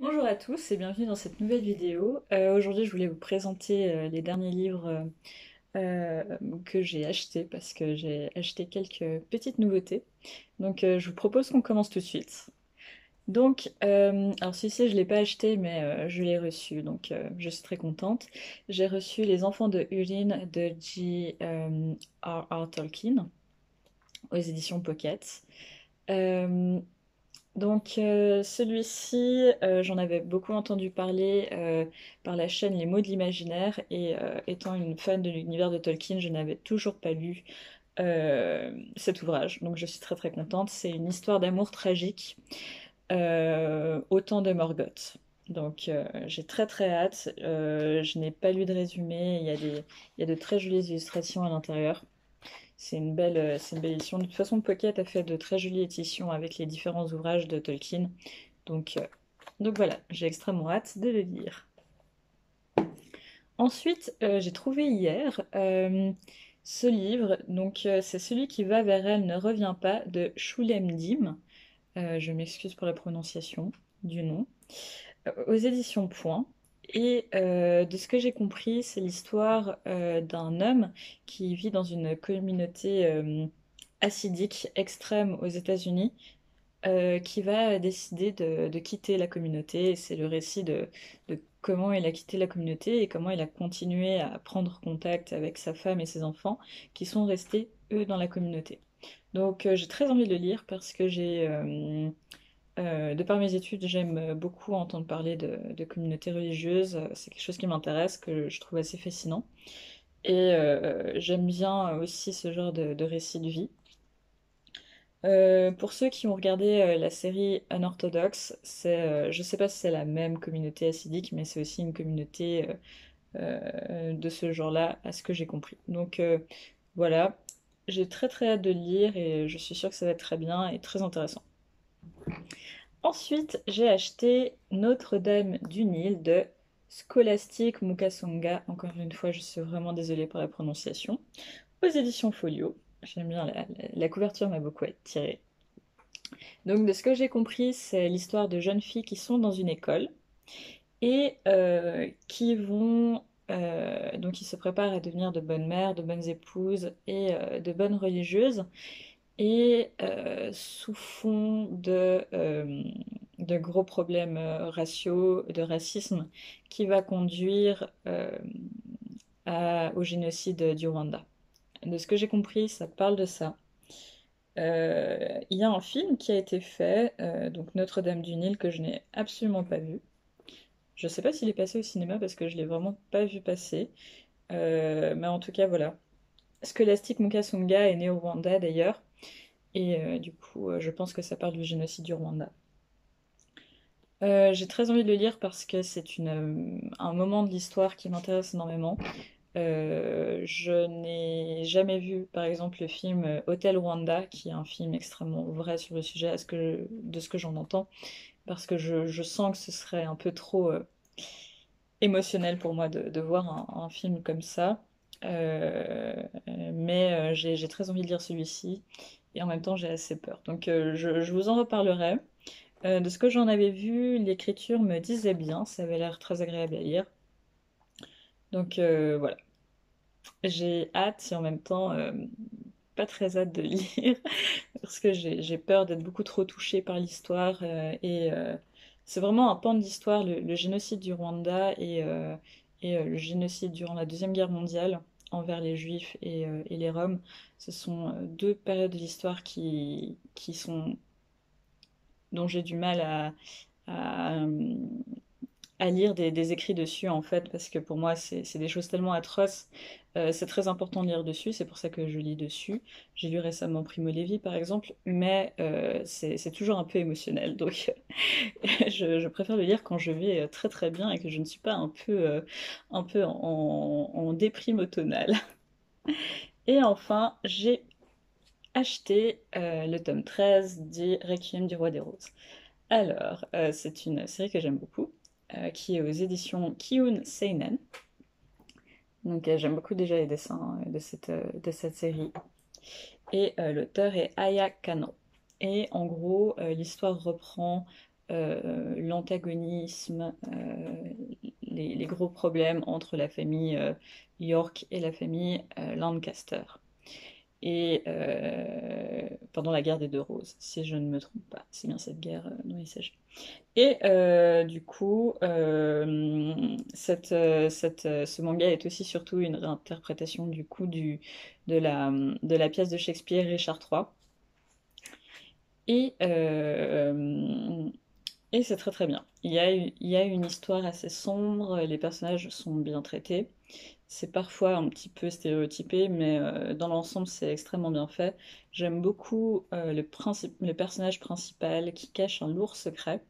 Bonjour à tous et bienvenue dans cette nouvelle vidéo. Aujourd'hui, je voulais vous présenter les derniers livres que j'ai achetés parce que j'ai acheté quelques petites nouveautés. Donc, je vous propose qu'on commence tout de suite. Donc, alors celui-ci, je ne l'ai pas acheté, mais je l'ai reçu, donc je suis très contente. J'ai reçu Les Enfants de Húrin de J.R.R. Tolkien aux éditions Pocket. Euh, celui-ci, j'en avais beaucoup entendu parler par la chaîne Les Mots de l'Imaginaire et étant une fan de l'univers de Tolkien, je n'avais toujours pas lu cet ouvrage, donc je suis très très contente. C'est une histoire d'amour tragique au temps de Morgoth. Donc j'ai très très hâte. Je n'ai pas lu de résumé, il y a de très jolies illustrations à l'intérieur. C'est une belle édition. De toute façon, Pocket a fait de très jolies éditions avec les différents ouvrages de Tolkien. Donc, euh, donc voilà, j'ai extrêmement hâte de le lire. Ensuite, j'ai trouvé hier ce livre. C'est Celui qui va vers elle ne revient pas de Shulem Dim. Je m'excuse pour la prononciation du nom. Aux éditions Point. Et de ce que j'ai compris, c'est l'histoire d'un homme qui vit dans une communauté acidique extrême aux États-Unis, qui va décider de quitter la communauté. Et c'est le récit de comment il a quitté la communauté et comment il a continué à prendre contact avec sa femme et ses enfants qui sont restés, eux, dans la communauté. Donc j'ai très envie de le lire parce que de par mes études, j'aime beaucoup entendre parler de communautés religieuses. C'est quelque chose qui m'intéresse, que je trouve assez fascinant. Et j'aime bien aussi ce genre de récit de vie. Pour ceux qui ont regardé la série Unorthodox, je sais pas si c'est la même communauté assidique, mais c'est aussi une communauté de ce genre-là, à ce que j'ai compris. Voilà, j'ai très très hâte de le lire et je suis sûre que ça va être très bien et très intéressant. Ensuite, j'ai acheté Notre-Dame du Nil de Scholastic Mukasonga. Encore une fois, je suis vraiment désolée pour la prononciation. Aux éditions Folio. J'aime bien la couverture m'a beaucoup attirée. Donc, de ce que j'ai compris, c'est l'histoire de jeunes filles qui sont dans une école et qui se préparent à devenir de bonnes mères, de bonnes épouses et de bonnes religieuses. Et sous fond de gros problèmes raciaux, de racisme, qui va conduire au génocide du Rwanda. De ce que j'ai compris, ça parle de ça. Il y a un film qui a été fait, donc Notre-Dame du Nil, que je n'ai absolument pas vu. Je sais pas s'il est passé au cinéma parce que je l'ai vraiment pas vu passer. Mais en tout cas, voilà. Scholastic Mukasonga est né au Rwanda d'ailleurs. Et je pense que ça parle du génocide du Rwanda. J'ai très envie de le lire parce que un moment de l'histoire qui m'intéresse énormément. Je n'ai jamais vu, par exemple, le film Hôtel Rwanda, qui est un film extrêmement vrai sur le sujet de ce que j'en entends, parce que je sens que ce serait un peu trop émotionnel pour moi de voir un film comme ça. J'ai très envie de lire celui-ci, et en même temps j'ai assez peur. Je vous en reparlerai. De ce que j'en avais vu, l'écriture me disait bien, ça avait l'air très agréable à lire. Voilà, j'ai hâte et en même temps pas très hâte de lire parce que j'ai peur d'être beaucoup trop touchée par l'histoire c'est vraiment un pan de l'histoire, le génocide du Rwanda et le génocide durant la Deuxième Guerre mondiale envers les Juifs et les Roms. Ce sont deux périodes de l'histoire qui sont dont j'ai du mal à, à lire des écrits dessus en fait parce que pour moi c'est des choses tellement atroces. C'est très important de lire dessus, c'est pour ça que je lis dessus. J'ai lu récemment Primo Levi par exemple, mais c'est toujours un peu émotionnel, donc je préfère le lire quand je vais très très bien et que je ne suis pas un peu en déprime automnale. Et enfin j'ai acheté le tome 13 du Requiem du Roi des Roses. Alors, c'est une série que j'aime beaucoup, qui est aux éditions Kiun Seinen. Donc, j'aime beaucoup déjà les dessins de cette série. Et l'auteur est Aya Kano. Et en gros, l'histoire reprend l'antagonisme, les gros problèmes entre la famille York et la famille Lancaster. Et pendant la guerre des Deux Roses, si je ne me trompe pas, c'est bien cette guerre dont il s'agit. Et du coup, ce manga est aussi surtout une réinterprétation du coup de la pièce de Shakespeare Richard III. Et, euh, et c'est très très bien. Il y a une histoire assez sombre, les personnages sont bien traités. C'est parfois un petit peu stéréotypé, mais dans l'ensemble, c'est extrêmement bien fait. J'aime beaucoup le personnage principal qui cache un lourd secret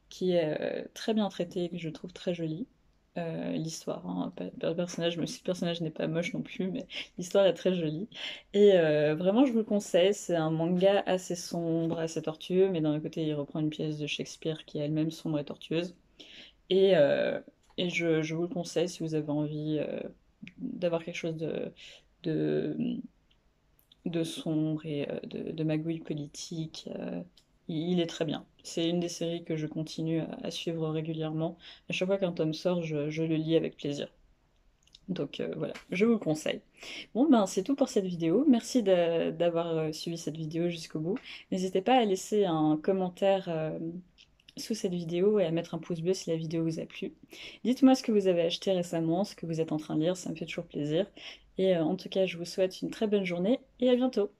qui est très bien traité et que je trouve très joli. L'histoire, hein, le personnage, même si le personnage n'est pas moche non plus, mais l'histoire est très jolie. Et vraiment, je vous le conseille, c'est un manga assez sombre, assez tortueux, mais d'un côté, il reprend une pièce de Shakespeare qui est elle-même sombre et tortueuse. Et, euh, et je vous le conseille si vous avez envie d'avoir quelque chose de, de sombre et de magouille politique. Il est très bien. C'est une des séries que je continue à suivre régulièrement. À chaque fois qu'un tome sort, je le lis avec plaisir. Donc voilà, je vous le conseille. Bon ben c'est tout pour cette vidéo. Merci d'avoir suivi cette vidéo jusqu'au bout. N'hésitez pas à laisser un commentaire sous cette vidéo et à mettre un pouce bleu si la vidéo vous a plu. Dites-moi ce que vous avez acheté récemment, ce que vous êtes en train de lire, ça me fait toujours plaisir. Et en tout cas, je vous souhaite une très bonne journée et à bientôt.